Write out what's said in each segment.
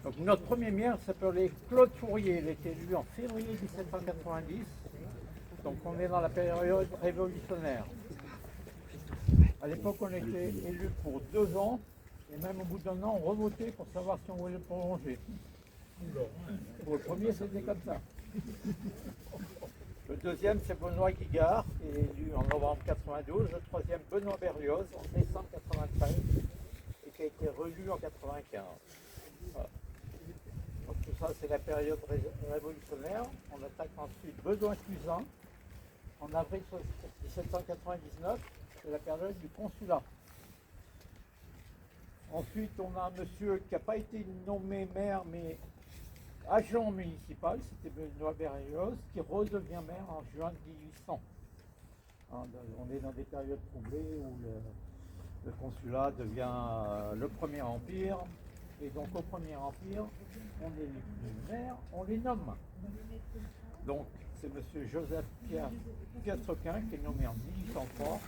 Donc notre premier maire s'appelait Claude Fourier, il a été élu en février 1790, donc on est dans la période révolutionnaire. À l'époque on était élu pour 2 ans, et même au bout d'1 an on revotait pour savoir si on voulait le prolonger. Pour le premier c'était comme ça. Le deuxième c'est Benoît Guigard, qui est élu en novembre 92, le troisième Benoît Berlioz en décembre 93, et qui a été réélu en 95. Voilà. Donc tout ça c'est la période révolutionnaire. On attaque ensuite Bedoin Cuisin en avril 1799, c'est la période du consulat. Ensuite on a un monsieur qui n'a pas été nommé maire mais agent municipal, c'était Benoît Berlioz, qui redevient maire en juin 1800. On est dans des périodes troublées où le consulat devient le premier empire, et donc au premier empire, on est les maires, on les nomme. Donc c'est M. Joseph-Pierre Pietrequin qui est nommé en 1803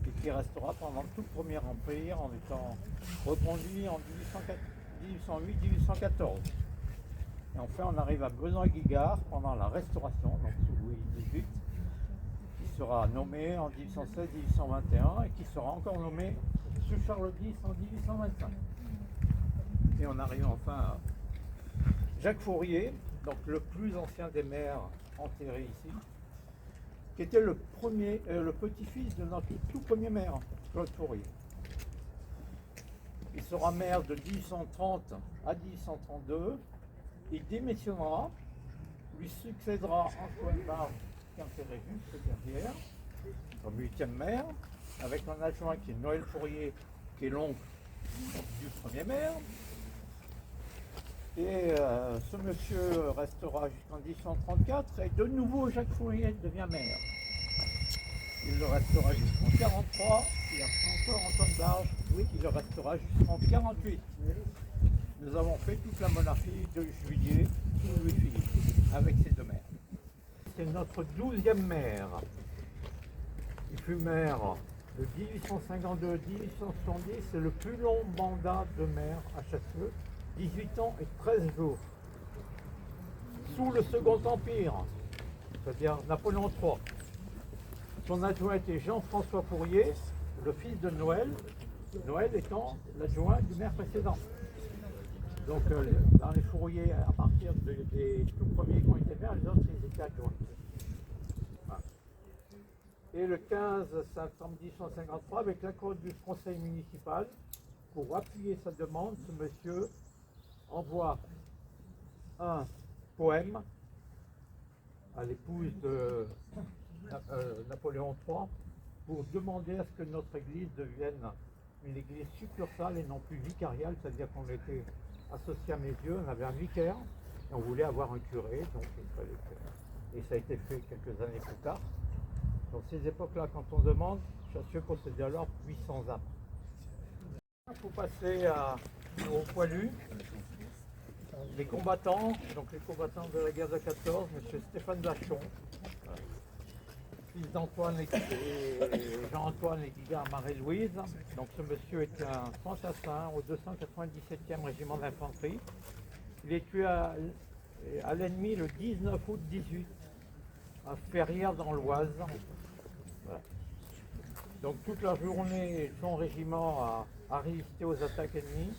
et qui restera pendant tout le premier empire en étant reconduit en 1808-1814. Et enfin, on arrive à Benoît Guigard pendant la Restauration, donc sous Louis XVIII, qui sera nommé en 1816-1821 et qui sera encore nommé sous Charles X en 1825. Et on arrive enfin à Jacques Fourier, donc le plus ancien des maires enterrés ici, qui était le petit-fils de notre tout premier maire, Claude Fourier. Il sera maire de 1830 à 1832. Il démissionnera, lui succédera Antoine Barge, qui est enterré juste derrière, comme 8e maire, avec un adjoint qui est Noël Fourier, qui est l'oncle du premier maire. Et ce monsieur restera jusqu'en 1834 et de nouveau Jacques Fourier devient maire. Il le restera jusqu'en 43, et après encore Antoine Barge, oui, il le restera jusqu'en 48. Nous avons fait toute la monarchie de Juillet sous Louis-Philippe, avec ces 2 maires. C'est notre 12e maire. Il fut maire de 1852 à 1870, c'est le plus long mandat de maire à Chasseux, 18 ans et 13 jours. Sous le Second Empire, c'est-à-dire Napoléon III. Son adjoint était Jean-François Fourier, le fils de Noël, Noël étant l'adjoint du maire précédent. Donc dans les Fouriers, à partir des tout premiers qui ont été maires, les autres ils étaient adjoints. Voilà. Et le 15 septembre 1853, avec l'accord du conseil municipal, pour appuyer sa demande, ce monsieur envoie un poème à l'épouse de Napoléon III pour demander à ce que notre église devienne une église succursale et non plus vicariale, c'est-à-dire qu'on était associé à mes yeux, on avait un vicaire et on voulait avoir un curé, donc il fallait faire. Et ça a été fait quelques années plus tard. Dans ces époques-là, quand on demande, Chassieux possédait alors 800 âmes. Il faut passer au poilu. Les combattants, donc les combattants de la guerre de 14, M. Stéphane Bachon, fils d'Antoine et Jean-Antoine et Guigard Marie-Louise. Donc ce monsieur était un fantassin au 297e régiment d'infanterie. Il est tué à l'ennemi le 19 août 18 à Ferrières dans l'Oise. Voilà. Donc toute la journée, son régiment a résisté aux attaques ennemies.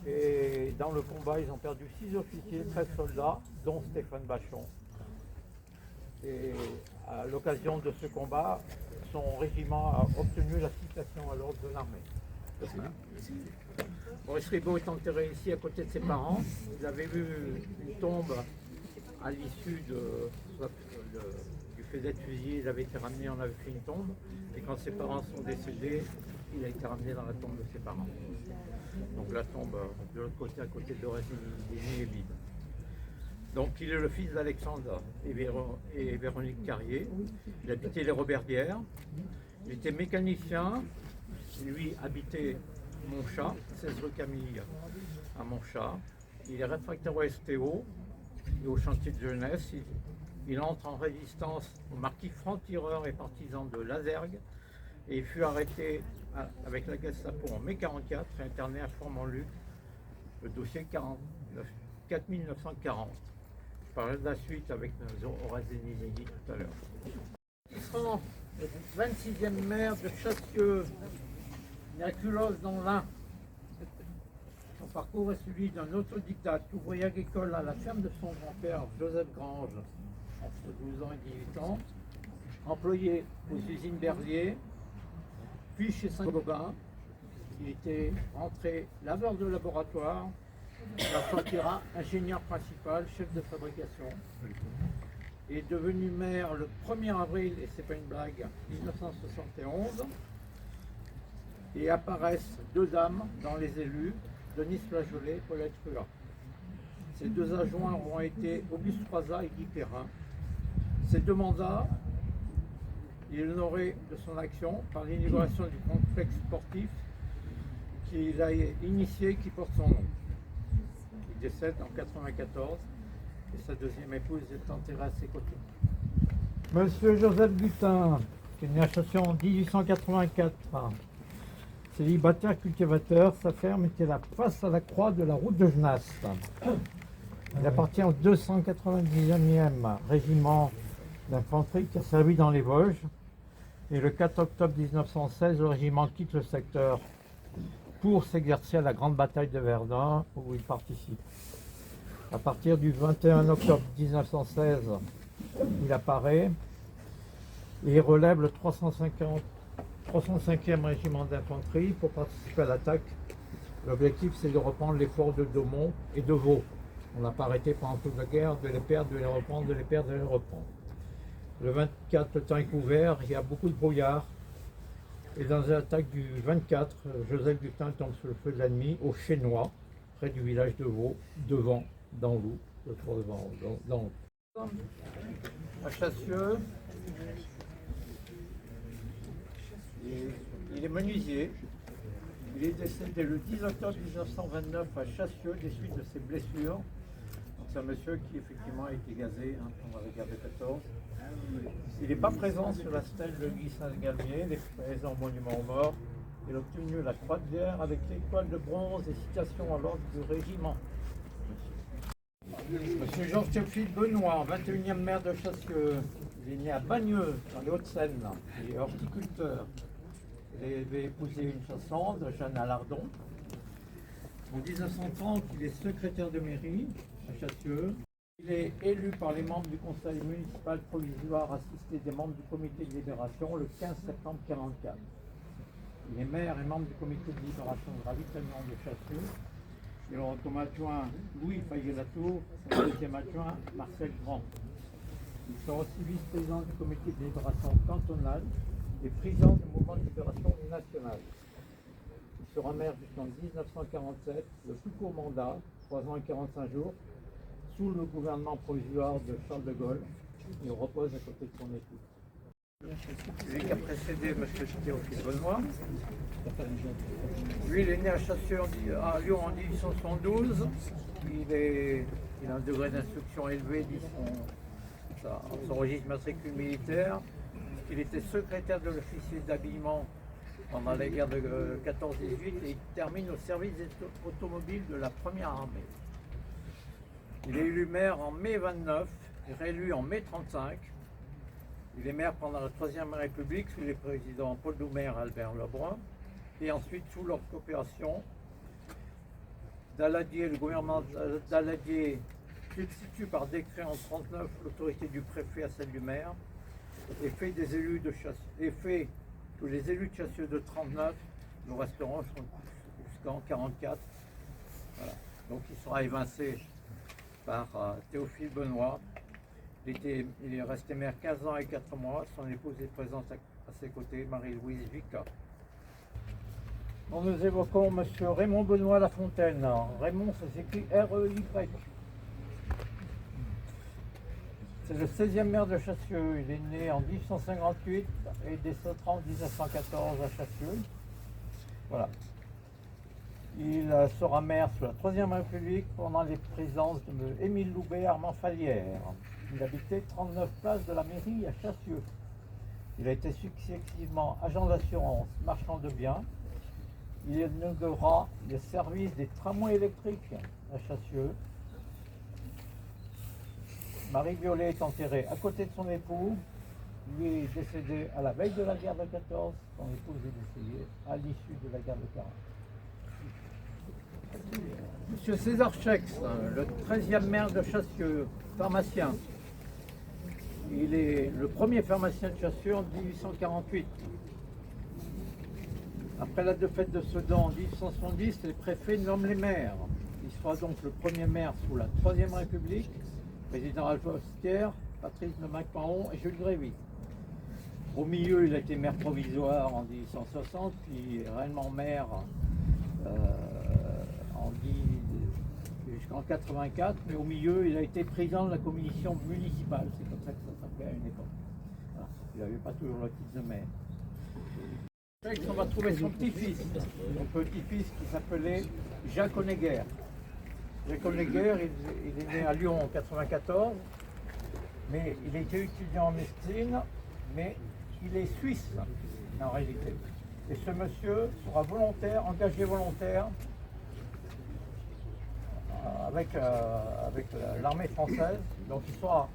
Et dans le combat, ils ont perdu 6 officiers, 13 soldats, dont Stéphane Bachon. Et à l'occasion de ce combat, son régiment a obtenu la citation à l'ordre de l'armée. Maurice Ribot est enterré ici à côté de ses parents. Il avait vu une tombe à l'issue du fait d'être fusillé. Il avait été ramené, on avait fait une tombe. Et quand ses parents sont décédés, il a été ramené dans la tombe de ses parents. Donc la tombe de l'autre côté, à côté de Résigny, est vide. Donc il est le fils d'Alexandre et Véronique Carrier. Il habitait les Roberbières. Il était mécanicien. Lui habitait Montchat, 16 rue Camille à Montchat. Il est réfractaire au STO et au chantier de jeunesse. Il entre en résistance au marquis franc-tireur et partisan de Lazergue et il fut arrêté avec la Gestapo en mai 44 et interné à Fort-Montluc le dossier 4940. Je parlerai de la suite avec Horace Denizegui tout à l'heure. Le 26e maire de Chassieux, Miraculos dans l'Ain. Son parcours est celui d'un autodidacte, ouvrier agricole à la ferme de son grand-père, Joseph Grange, entre 12 ans et 18 ans, employé aux usines Berlier, puis chez Saint-Gobain. Il était rentré laveur de laboratoire, il sortira ingénieur principal, chef de fabrication. Il est devenu maire le 1er avril, et c'est pas une blague, 1971. Et apparaissent deux dames dans les élus, Denise Flageolet et Paulette Ruat. Ces deux adjoints auront été Auguste Froissart et Guy Perrin. Ces deux mandats, il est honoré de son action par l'inauguration du complexe sportif qu'il a initié, qui porte son nom. Il décède en 1994 et sa deuxième épouse est enterrée à ses côtés. Monsieur Joseph Butin, qui est né à Chassieux en 1884. Célibataire cultivateur, sa ferme était la face à la croix de la route de Genasse. Il appartient au 290e régiment d'infanterie qui a servi dans les Vosges. Et le 4 octobre 1916, le régiment quitte le secteur pour s'exercer à la grande bataille de Verdun, où il participe. À partir du 21 octobre 1916, il apparaît et relève le 305e régiment d'infanterie pour participer à l'attaque. L'objectif, c'est de reprendre les forts de Daumont et de Vaux. On n'a pas arrêté pendant toute la guerre de les perdre, de les reprendre, de les perdre, de les reprendre. Le 24, le temps est couvert, il y a beaucoup de brouillard. Et dans l'attaque du 24, Joseph Butin tombe sous le feu de l'ennemi au Chénois, près du village de Vaux, devant, dans l'Oux, le tour devant, dans l'Oux. À Chassieux, il est menuisier. Il est décédé le 10 octobre 1929 à Chassieux des suites de ses blessures. C'est un monsieur qui effectivement a été gazé pendant la guerre de 14. Il n'est pas présent sur la stèle de Guy Saint-Galmier, il est présent au monument aux morts. Il a obtenu la croix de guerre avec l'étoile de bronze et citation à l'ordre du régiment. Monsieur Georges-Théophile Benoît, 21e maire de Chassieux. Il est né à Bagneux, dans les Hauts-de-Seine. Il est horticulteur. Il avait épousé une chassante, Jeanne Alardon. En 1930, il est secrétaire de mairie à Chassieux. Il est élu par les membres du conseil municipal provisoire assisté des membres du comité de libération le 15 septembre 1944. Il est maire et membre du comité de libération de ravitaillement de Chassieux. Il aura comme adjoint Louis Fayet-Latour, son deuxième adjoint Marcel Grand. Il sera aussi vice-président du comité de libération cantonale et président du mouvement de libération nationale. Il sera maire jusqu'en 1947, le plus court mandat, 3 ans et 45 jours, sous le gouvernement provisoire de Charles de Gaulle. Il repose à côté de son épouse. Lui qui a précédé M. Théophile Benoît. Lui, il est né à Chassieux à Lyon en 1872. Il a un degré d'instruction élevé, dit son registre matricule militaire. Il était secrétaire de l'officier d'habillement pendant la guerre de 14-18 et il termine au service automobile de la première armée. Il est élu maire en mai 29 et réélu en mai 35. Il est maire pendant la Troisième République sous les présidents Paul Doumer et Albert Lebrun et ensuite sous leur coopération. Daladier, le gouvernement Daladier substitue par décret en 1939 l'autorité du préfet à celle du maire et fait que les élus de Chassieux de 1939 nous resteront jusqu'en 1944. Voilà. Donc il sera évincé par Théophile Benoît. Il est resté maire 15 ans et 4 mois. Son épouse est présente à ses côtés, Marie-Louise Vica. Nous évoquons M. Raymond Benoît Lafontaine. Raymond, ça s'écrit R-E-Y. C'est le 16e maire de Chassieux. Il est né en 1858 et décédera en 1914 à Chassieux. Voilà. Il sera maire sous la Troisième République pendant les présidences de Émile Loubet et Armand Fallière. Il habitait 39 places de la mairie à Chassieux. Il a été successivement agent d'assurance, marchand de biens. Il inaugurera les services des tramways électriques à Chassieux. Marie-Violet est enterrée à côté de son époux. Lui est décédé à la veille de la guerre de 14. Son épouse est décédée à l'issue de la guerre de 40. Monsieur César Chex, le 13e maire de Chassieux, pharmacien. Il est le premier pharmacien de Chassieux en 1848. Après la défaite de Sedan en 1870, les préfets nomment les maires. Il sera donc le premier maire sous la Troisième République, président Alpha Thiers, Patrice de Macmahon et Jules Grévy. Au milieu, il a été maire provisoire en 1860, puis réellement maire jusqu'en 84, mais au milieu, il a été président de la commission municipale, c'est comme ça que ça s'appelait à une époque. Voilà. Il n'avait pas toujours le titre de maire. On va trouver son petit-fils, qui s'appelait Jacques Honegger. Jacques Honegger, il est né à Lyon en 94, mais il était étudiant en médecine, mais il est suisse en réalité. Et ce monsieur sera volontaire, engagé volontaire avec l'armée française. Donc il sera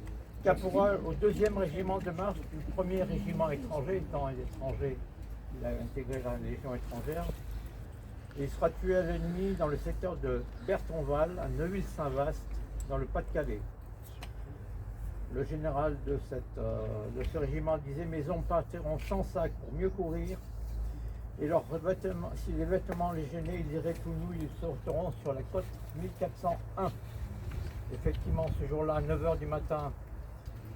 caporal au 2e régiment de marche du 1er régiment étranger, étant étranger. Il a intégré la Légion étrangère. Et il sera tué à l'ennemi dans le secteur de Bertonval, à Neuville-Saint-Vaast, dans le Pas-de-Calais. Le général de ce régiment disait: mes hommes partiront sans sac pour mieux courir, et leurs vêtements, si les vêtements les gênaient, ils iraient tout nus, ils sortiront sur la côte 1401. Effectivement, ce jour-là, à 9 h du matin,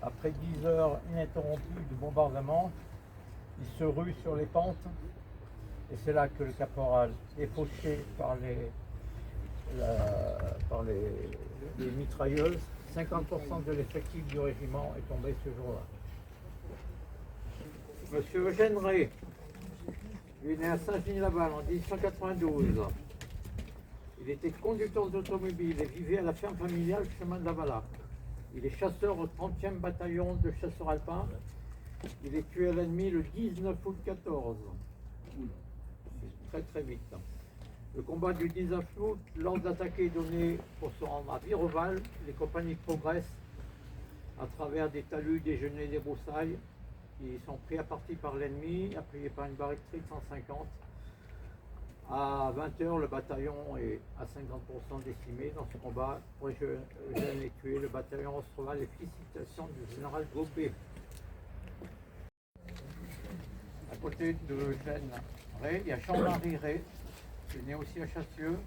après 10 heures ininterrompues de bombardement, il se rue sur les pentes, et c'est là que le caporal est fauché par les mitrailleuses. 50% de l'effectif du régiment est tombé ce jour-là. Monsieur Eugène Rey, il est né à Saint-Genis-Laval en 1892. Il était conducteur d'automobile et vivait à la ferme familiale chemin de Lavalac. Il est chasseur au 30e bataillon de chasseurs alpins. Il est tué à l'ennemi le 19 août 14. C'est très très vite. Le combat du 19 août, l'ordre d'attaquer est donné pour se rendre à Vireval. Les compagnies progressent à travers des talus, des genêts, des broussailles. Ils sont pris à partie par l'ennemi, appuyés par une barricade 150. À 20 h, le bataillon est à 50% décimé. Dans ce combat, Eugène est tué. Le bataillon reçoit les félicitations du général Gobet. À côté de Eugène Rey, il y a Jean-Marie Rey, qui est né aussi à Chassieux,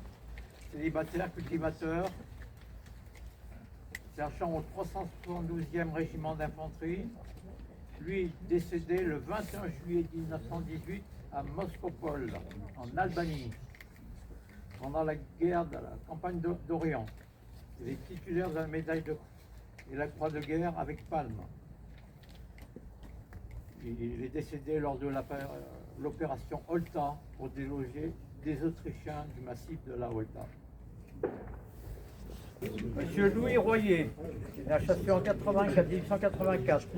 célibataire, cultivateur, sergent au 372e régiment d'infanterie. Lui, décédé le 21 juillet 1918 à Moscopole, en Albanie, pendant la guerre de la campagne d'Orient. Il est titulaire de la médaille et la croix de guerre avec palme. Il est décédé lors de l'opération Holta pour déloger des Autrichiens du massif de la Holta. Monsieur Louis Royer, né à Chassieux en 1884,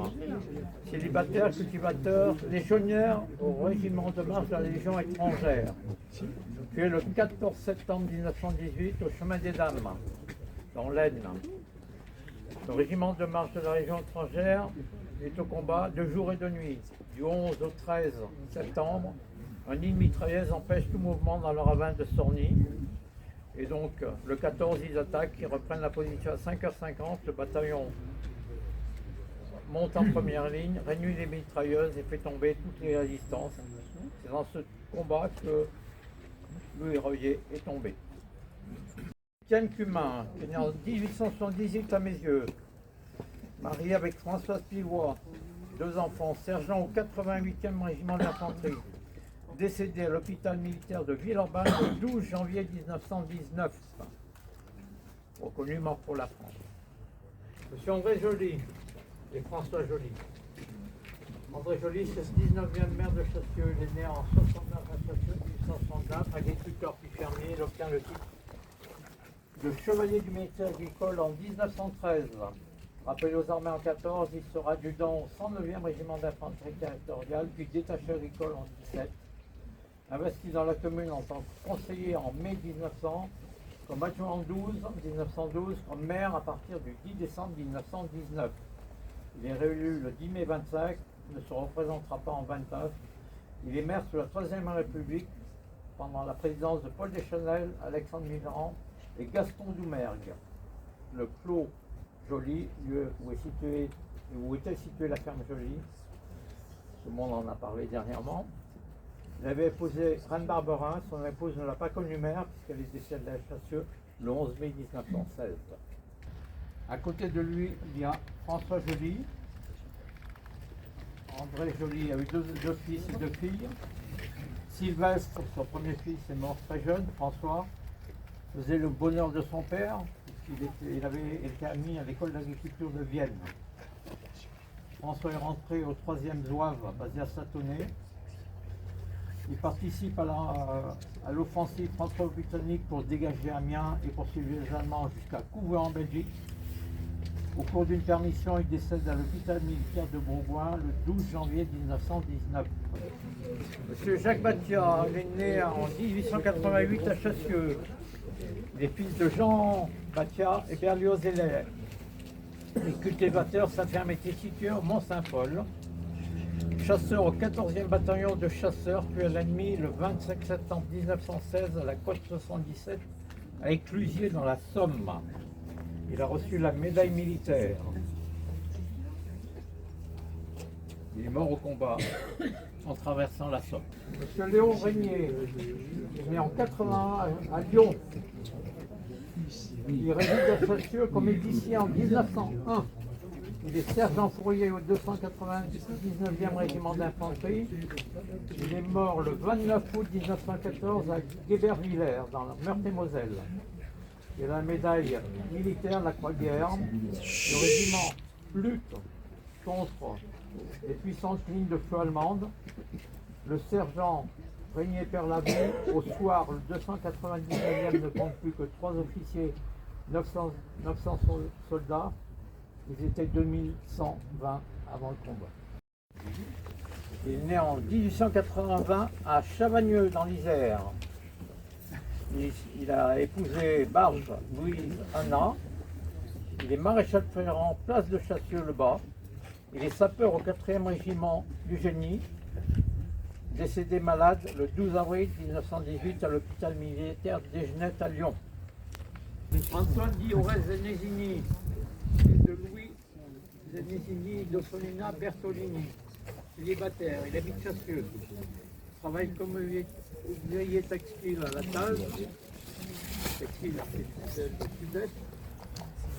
célibataire, cultivateur, légionnaire au régiment de marche de la Légion étrangère. Tué le 14 septembre 1918 au chemin des Dames, dans l'Aisne. Le régiment de marche de la Légion étrangère est au combat de jour et de nuit. Du 11 au 13 septembre, un nid de mitrailleuse empêche tout mouvement dans le ravin de Sorny. Et donc, le 14, ils attaquent, ils reprennent la position à 5 h 50. Le bataillon monte en première ligne, réunit les mitrailleuses et fait tomber toutes les résistances. C'est dans ce combat que Louis Royer est tombé. Étienne Cumin, qui est né en 1878 à Mézieux, marié avec Françoise Pilois, 2 enfants, sergent au 88e régiment d'infanterie. Décédé à l'hôpital militaire de Villeurbanne le 12 janvier 1919, reconnu mort pour la France. Monsieur André Joly et François Joly. André Joly, c'est le 19e maire de Chassieux. Il est né en 69 à Chassieux, 1869, agriculteur puis fermier. Il obtient le titre de chevalier du métier agricole en 1913. Rappelé aux armées en 14, il sera adjudant au 109e régiment d'infanterie territoriale, puis détaché agricole en 17. investi dans la commune en tant que conseiller en mai 1900, comme adjoint en 1912, comme maire à partir du 10 décembre 1919. Il est réélu le 10 mai 25, ne se représentera pas en 29. Il est maire sous la Troisième République pendant la présidence de Paul Deschanel, Alexandre Mitterrand et Gaston Doumergue. Le Clos Joly, lieu où était située la ferme Joly, tout le monde en a parlé dernièrement. Il avait épousé Reine Barberin, son épouse ne l'a pas connue mère puisqu'elle est décédée à Chassieux le 11 mai 1916. À côté de lui, il y a François Joly. André Joly a eu deux fils et deux filles. Sylvestre, son premier fils, est mort très jeune. François faisait le bonheur de son père puisqu'il avait été admis à l'école d'agriculture de Vienne. François est rentré au 3e zouave basé à Satonnet. Il participe à l'offensive franco-britannique pour dégager Amiens et poursuivre les Allemands jusqu'à Couvreux en Belgique. Au cours d'une permission, il décède à l'hôpital militaire de Bourgoin le 12 janvier 1919. Monsieur Jacques Batia est né en 1888 à Chassieux. Il est fils de Jean Batia et Berlioz Heller. Les cultivateurs, sa ferme était située au Mont-Saint-Paul. Chasseur au 14e bataillon de chasseurs, tué l'ennemi le 25 septembre 1916 à la côte 77 à Éclusier dans la Somme. Il a reçu la médaille militaire. Il est mort au combat en traversant la Somme. Monsieur Léon Régnier est né en 80 à Lyon. Il réside à Chassieux comme épicier en 1901. Il est sergent fourrier au 299e régiment d'infanterie. Il est mort le 29 août 1914 à Guébert-Villers, dans la Meurthe-et-Moselle. Il a la médaille militaire de la Croix-de-Guerre. Le régiment lutte contre les puissantes lignes de feu allemandes. Le sergent Régnier Perlavie, au soir, le 299e ne compte plus que 3 officiers, 900 soldats. Ils étaient 2120 avant le combat. Il est né en 1880 à Chavagneux dans l'Isère. Il a épousé Barge Louise Anna. Il est maréchal de ferrant, place de Chassieux-le-Bas. Il est sapeur au 4e régiment du Génie. Décédé malade le 12 avril 1918 à l'hôpital militaire d'Egenette à Lyon. Antoine Di Ores Zenesini, de Louis Zenesini d'Ossolina Bertolini, célibataire, il habite Chassieux. Il travaille comme ouvrier textile à la Talle, textile du Sud-Est.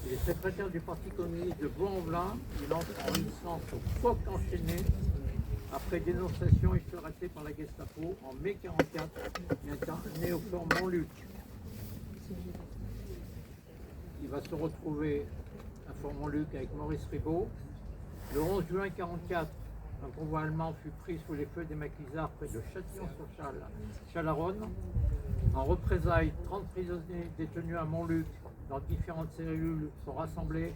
Il est secrétaire du Parti communiste de Vaux-en-Velin. Il entre en licence au Phoque enchaîné. Après dénonciation, il fut arrêté par la Gestapo en mai 1944. Il est né au fort Montluc. Il va se retrouver à Fort-Montluc avec Maurice Ribot. Le 11 juin 1944, un convoi allemand fut pris sous les feux des maquisards près de Châtillon-sur-Chalaronne. En représailles, 30 prisonniers détenus à Montluc dans différentes cellules sont rassemblés,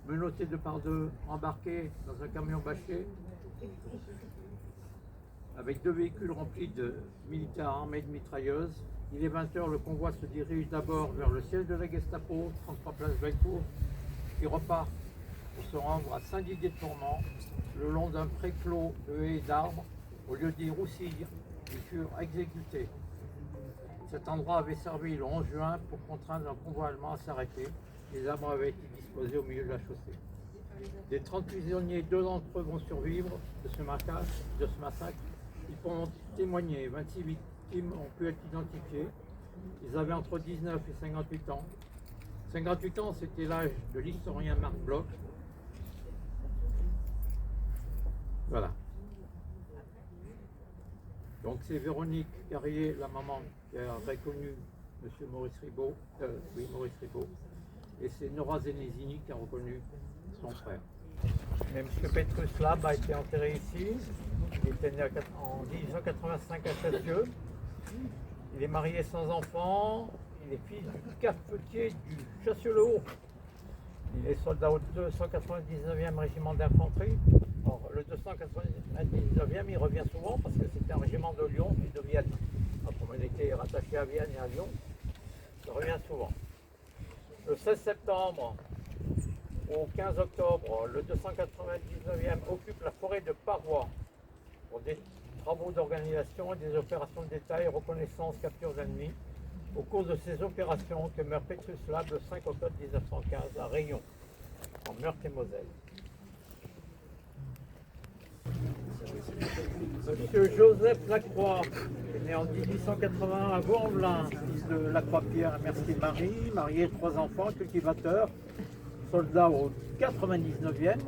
menottés de par deux, embarqués dans un camion bâché avec 2 véhicules remplis de militaires armés de mitrailleuses. Il est 20h, le convoi se dirige d'abord vers le siège de la Gestapo, 33 place Bellecour, qui repart pour se rendre à Saint-Didier-de-Tourment, le long d'un pré clos de haies et d'arbres, au lieu des Roussillers, qui furent exécutés. Cet endroit avait servi le 11 juin pour contraindre un convoi allemand à s'arrêter. Les armes avaient été disposées au milieu de la chaussée. Des 30 prisonniers, 2 d'entre eux vont survivre de ce massacre. Ils pourront témoigner. 26 victimes ont pu être identifiées. Ils avaient entre 19 et 58 ans. 58 ans, c'était l'âge de l'historien Marc Bloch. Voilà. Donc c'est Véronique Carrier, la maman, qui a reconnu M. Maurice Ribot, et c'est Nora Zenesini qui a reconnu son frère. Mais M. Petrus Lab a été enterré ici. Il était né en 1885 à Chassieux. Il est marié sans enfant. Il est fils du cafetier du Chassieux-le-Haut. Il est soldat au 299e régiment d'infanterie. Or, le 299e, il revient souvent parce que c'était un régiment de Lyon et de Vienne. comme il était rattaché à Vienne et à Lyon, ça revient souvent. Le 16 septembre au 15 octobre, le 299e occupe la forêt de Parois pour des travaux d'organisation et des opérations de détail, reconnaissance, capture d'ennemis. Au cours de ces opérations que meurt Petrus Lab le 5 octobre 1915 à Rayon, en Meurthe-et-Moselle. Monsieur Joseph Lacroix est né en 1880 à Vaux-en-Velin, fils de Lacroix-Pierre et Mercier-Marie, marié, 3 enfants, cultivateur, soldat au 99e,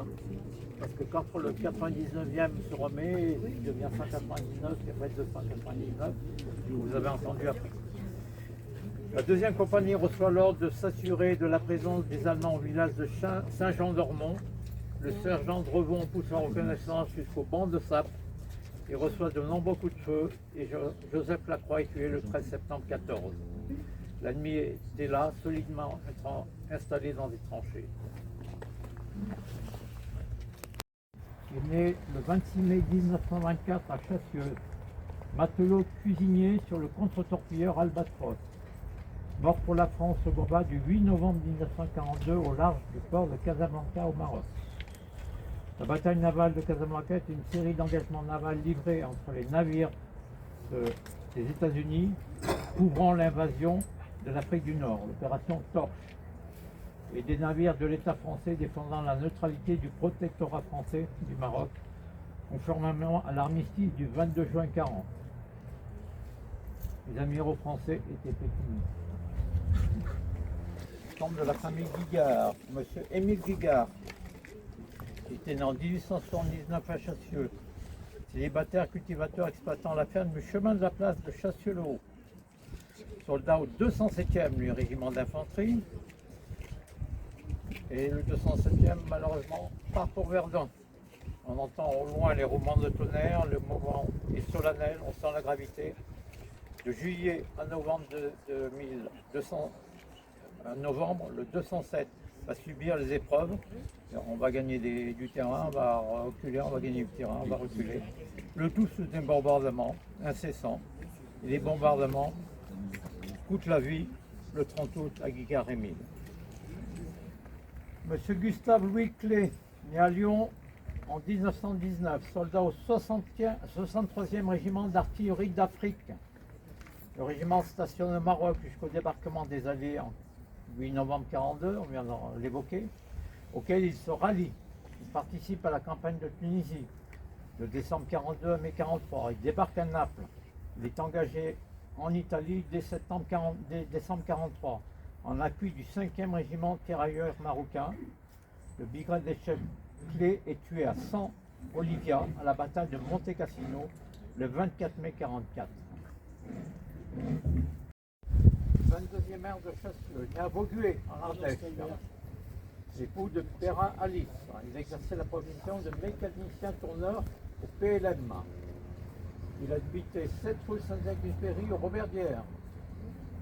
parce que quand le 99e se remet, il devient 199, et après 299, vous avez entendu après. La deuxième compagnie reçoit l'ordre de s'assurer de la présence des Allemands au village de Saint-Jean-d'Ormont. Le sergent Drevon pousse en reconnaissance jusqu'au banc de Sape. Il reçoit de nombreux coups de feu et Joseph Lacroix est tué le 13 septembre 14. L'ennemi était là, solidement installé dans des tranchées. Il est né le 26 mai 1924 à Chassieux, matelot cuisinier sur le contre-torpilleur Albatros. Mort pour la France au combat du 8 novembre 1942 au large du port de Casablanca au Maroc. La bataille navale de Casablanca est une série d'engagements navals livrés entre les navires des États-Unis couvrant l'invasion de l'Afrique du Nord, l'opération Torche, et des navires de l'État français défendant la neutralité du protectorat français du Maroc, conformément à l'armistice du 22 juin 40. Les amiraux français étaient pécunistes. Tombe de la famille Guigard, monsieur Émile Guigard, qui était né en 1879 à Chassieux, célibataire, cultivateur, exploitant la ferme du chemin de la place de Chassieux-le-Haut. Soldat au 207e, lui, régiment d'infanterie. Et le 207e, malheureusement, part pour Verdun. On entend au loin les roulements de tonnerre, le moment est solennel, on sent la gravité. De juillet à novembre le 207 va subir les épreuves. On va gagner du terrain, on va reculer, on va gagner du terrain, on va reculer. Le tout sous des bombardements incessants. Et les bombardements coûtent la vie le 30 août à Guigard-Émile. Monsieur Gustave Louis Clé, né à Lyon en 1919, soldat au 63e régiment d'artillerie d'Afrique. Le régiment stationne au Maroc jusqu'au débarquement des Alliés en 8 novembre 1942, on vient de l'évoquer, auquel il se rallie. Il participe à la campagne de Tunisie de décembre 1942 à mai 1943. Il débarque à Naples. Il est engagé en Italie dès décembre 1943 en appui du 5e régiment tirailleurs marocain. Le brigadier des chefs Clé est tué à San Olivia à la bataille de Monte Cassino le 24 mai 1944. 22e maire de Chassieux, né à Vaugué, en Ardèche, époux de Perrin Alice. Il exerçait la profession de mécanicien tourneur au PLM. Il habitait 7 rue Saint-Exupéry aux Roberdières.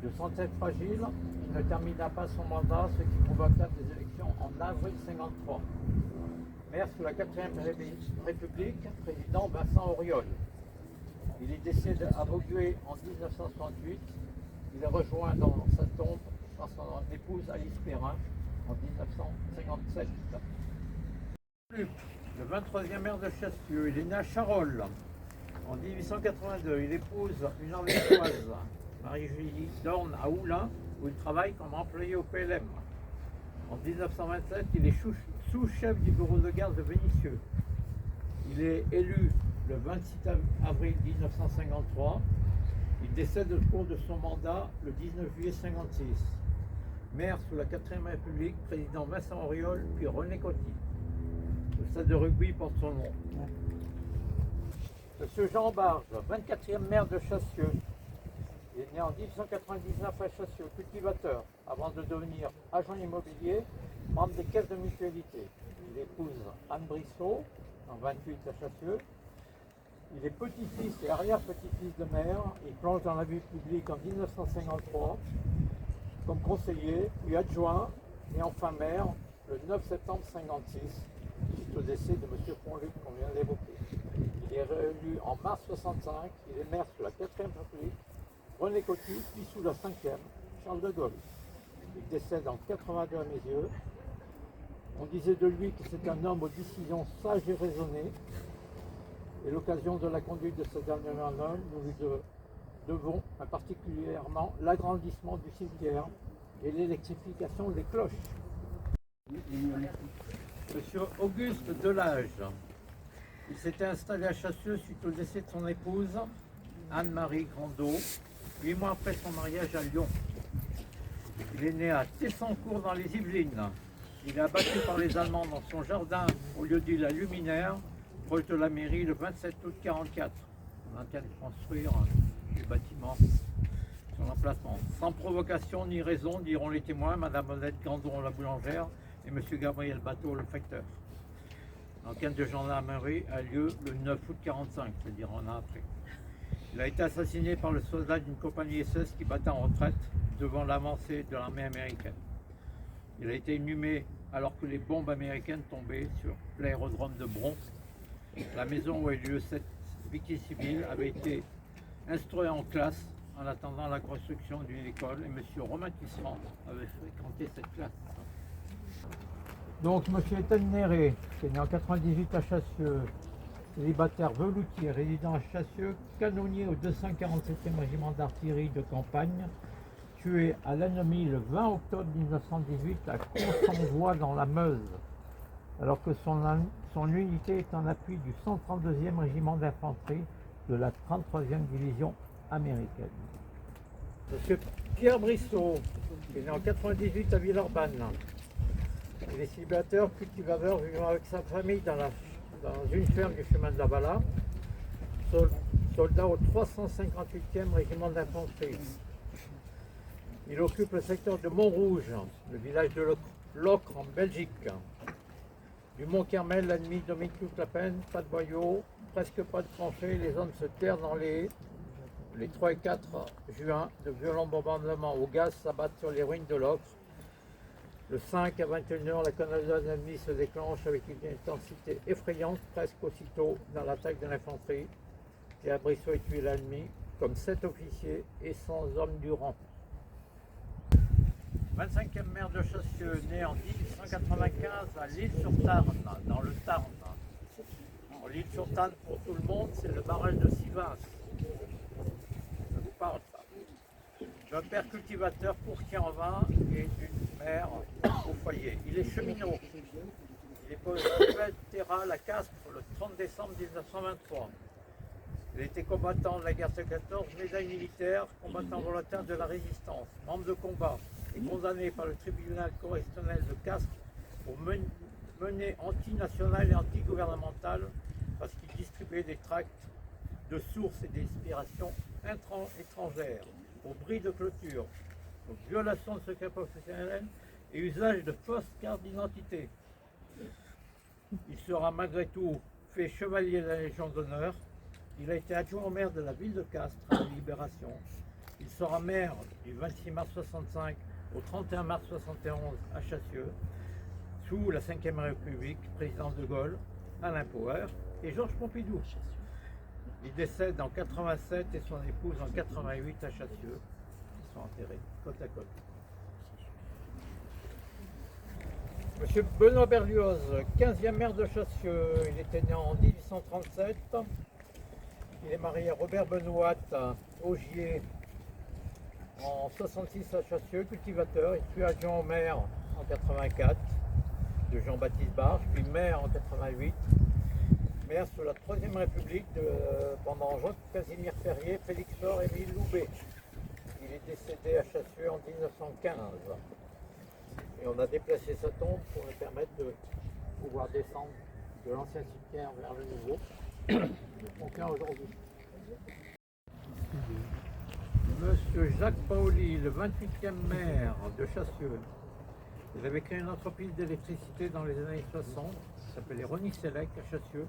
De santé fragile, il ne termina pas son mandat, ce qui provoqua des élections en avril 1953. Maire sous la 4e République, président Vincent Auriol. Il est décédé à Vaugué en 1968. Il est rejoint dans sa tombe par son épouse Alice Perrin en 1957. Le 23e maire de Chassieux, il est né à Charolles en 1882. Il épouse une Ardéchoise, Marie-Julie Dorn à Oulin, où il travaille comme employé au PLM. En 1927, il est sous-chef du bureau de garde de Vénissieux. Il est élu le 26 avril 1953. Il décède au cours de son mandat le 19 juillet 1956. Maire sous la 4e République, président Vincent Auriol, puis René Coty. Le stade de rugby porte son nom. Monsieur Jean Barge, 24e maire de Chassieux. Il est né en 1899 à Chassieux, cultivateur, avant de devenir agent immobilier, membre des caisses de mutualité. Il épouse Anne Brissot, en 28 à Chassieux. Il est petit-fils et arrière-petit-fils de maire. Il plonge dans la vie publique en 1953 comme conseiller, puis adjoint et enfin maire le 9 septembre 1956, suite au décès de M. Pont-Luc qu'on vient d'évoquer. Il est réélu en mars 1965. Il est maire sous la 4e République René Coty, puis sous la 5e, Charles de Gaulle. Il décède en 82 à mes yeux. On disait de lui que c'est un homme aux décisions sages et raisonnées. Et l'occasion de la conduite de ce dernier homme, nous lui devons particulièrement l'agrandissement du cimetière et l'électrification des cloches. Monsieur Auguste Delage, il s'était installé à Chassieux suite au décès de son épouse, Anne-Marie Grandot, 8 mois après son mariage à Lyon. Il est né à Tessancourt dans les Yvelines. Il est abattu par les Allemands dans son jardin au lieu dit la Luminaire, proche de la mairie, le 27 août 1944. On intend de construire des bâtiments sur l'emplacement. Sans provocation ni raison, diront les témoins, Madame Odette Gandon, la boulangère, et Monsieur Gabriel Bateau, le facteur. L'enquête de gendarmerie a lieu le 9 août 1945, c'est-à-dire un an après. Il a été assassiné par le soldat d'une compagnie SS qui battait en retraite devant l'avancée de l'armée américaine. Il a été inhumé alors que les bombes américaines tombaient sur l'aérodrome de Bron. La maison où a eu lieu cette victime civile avait été instruite en classe en attendant la construction d'une école et M. Romain Tisserand avait fréquenté cette classe. Donc M. Étienne Néré, qui est né en 98 à Chassieux, célibataire veloutier, résident à Chassieux, canonnier au 247e régiment d'artillerie de campagne, tué à l'ennemi le 20 octobre 1918 à Consenvoie dans la Meuse, alors que son unité est en appui du 132e régiment d'infanterie de la 33e division américaine. Monsieur Pierre Brissot, qui est né en 98 à Villeurbanne. Il est célibataire, cultivateur, vivant avec sa famille dans une ferme du chemin de la Bala, soldat au 358e régiment d'infanterie. Il occupe le secteur de Montrouge, le village de Locre en Belgique. Du Mont-Carmel, l'ennemi domine toute la peine, pas de boyaux, presque pas de tranchées, les hommes se terrent dans les 3 et 4 juin, de violents bombardements au gaz s'abattent sur les ruines de Locre. Le 5 à 21h, la canonnade ennemie se déclenche avec une intensité effrayante, presque aussitôt dans l'attaque de l'infanterie. Pierre Brissot est tué l'ennemi, comme 7 officiers et 100 hommes du rang. 25e maire de Chassieux, né en 1895 à l'Île-sur-Tarn, dans le Tarn. L'Île-sur-Tarn, pour tout le monde, c'est le barrage de Sivas. Ça vous parle, ça. D'un père cultivateur, courtier en vin et d'une mère au foyer. Il est cheminot. Il est poète à la Castres le 30 décembre 1923. Il a été combattant de la guerre de 14, médaille militaire, combattant volontaire de la résistance, membre de combat et condamné par le tribunal correctionnel de Castres pour mener anti-nationale et anti-gouvernementale parce qu'il distribuait des tracts de sources et d'inspiration étrangères, au bris de clôture, donc violation de secret professionnel et usage de fausses cartes d'identité. Il sera malgré tout fait chevalier de la Légion d'honneur. Il a été adjoint au maire de la ville de Castres à la Libération. Il sera maire du 26 mars 65 au 31 mars 71 à Chassieux, sous la Ve République, président de Gaulle, Alain Poher et Georges Pompidou. Il décède en 87 et son épouse en 88 à Chassieux. Ils sont enterrés côte à côte. Monsieur Benoît Berlioz, 15e maire de Chassieux. Il était né en 1837. Il est marié à Robert Benoît Augier en 66 à Chassieux, cultivateur. Il fut adjoint au maire en 84 de Jean-Baptiste Barge, puis maire en 88. Maire sous la Troisième République pendant Jacques-Casimir Ferrier, Félix Faure et Émile Loubet. Il est décédé à Chassieux en 1915. Et on a déplacé sa tombe pour lui permettre de pouvoir descendre de l'ancien cimetière vers le nouveau. Aucun aujourd'hui. Monsieur Jacques Paoli, le 28e maire de Chassieux. Il avait créé une entreprise d'électricité dans les années 60, qui s'appelait Rony-Selec à Chassieux.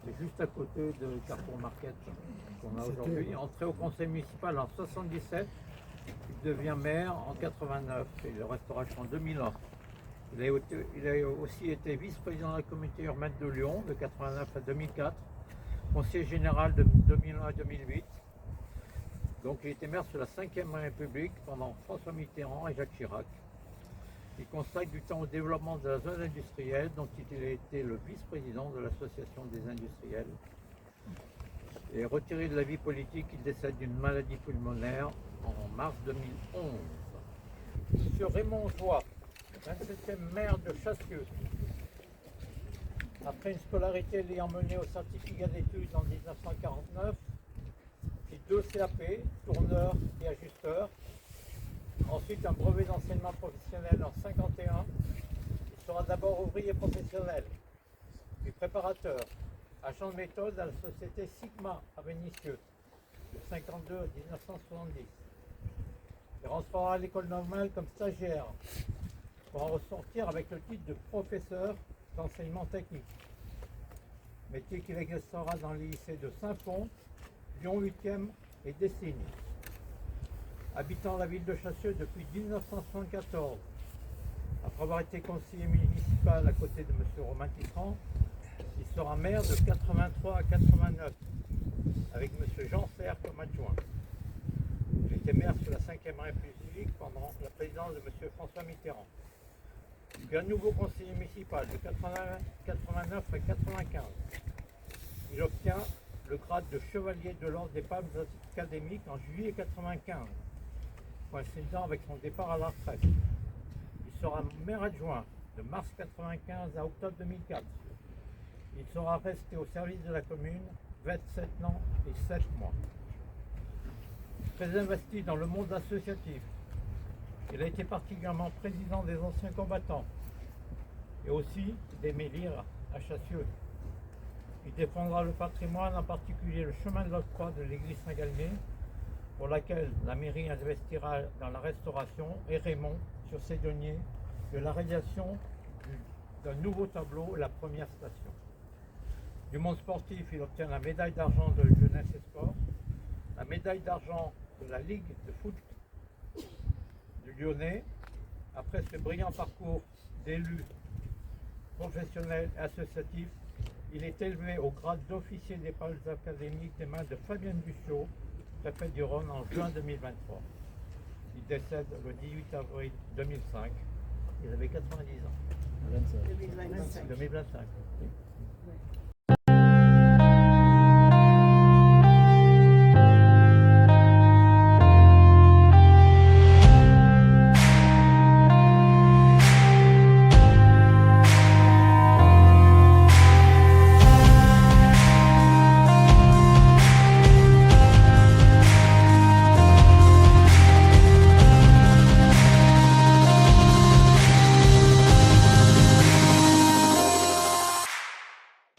C'est juste à côté de Carrefour Market qu'on a aujourd'hui. Entré au conseil municipal en 77, il devient maire en 89 et il restera jusqu'en 2001. Il a aussi été vice-président de la communauté urbaine de Lyon de 89 à 2004, conseiller général de 2001 à 2008. Donc il était maire sous la Ve République pendant François Mitterrand et Jacques Chirac. Il consacre du temps au développement de la zone industrielle, dont il a été le vice-président de l'Association des industriels. Et retiré de la vie politique, il décède d'une maladie pulmonaire en mars 2011. Monsieur Raymond Joie, 27e maire de Chassieux. Après une scolarité l'ayant mené au certificat d'études en 1949, puis 2 CAP, tourneur et ajusteur. Ensuite un brevet d'enseignement professionnel en 1951. Il sera d'abord ouvrier professionnel, puis préparateur, agent de méthode à la société Sigma à Vénissieux, de 1952 à 1970. Il rentrera à l'école normale comme stagiaire, pour en ressortir avec le titre de professeur d'enseignement technique. Métier qu'il exercera dans les lycées de Saint-Fond, Lyon 8e et Dessines. Habitant la ville de Chassieux depuis 1974, après avoir été conseiller municipal à côté de M. Romain Tisserand, il sera maire de 83 à 89, avec M. Jean Serre comme adjoint. Il était maire sous la Ve République pendant la présidence de M. François Mitterrand. Puis un nouveau conseiller municipal de 89 à 95. Il obtient le grade de chevalier de l'ordre des Palmes académiques en juillet 95, coïncidant avec son départ à la retraite. Il sera maire adjoint de mars 95 à octobre 2004. Il sera resté au service de la commune 27 ans et 7 mois. Très investi dans le monde associatif, il a été particulièrement président des anciens combattants et aussi des Mélires à Chassieux. Il défendra le patrimoine, en particulier le chemin de l'octroi de l'église Saint-Galmier, pour laquelle la mairie investira dans la restauration, et Raymond, sur ses deniers, de la réalisation d'un nouveau tableau, la première station. Du monde sportif, il obtient la médaille d'argent de jeunesse et sport, la médaille d'argent de la Ligue de foot du Lyonnais. Après ce brillant parcours d'élu professionnel et associatif, il est élevé au grade d'officier des Palmes académiques des mains de Fabienne Dussault, préfet du Rhône, en juin 2023. Il décède le 18 avril 2005. Il avait 90 ans. 2025. 2025.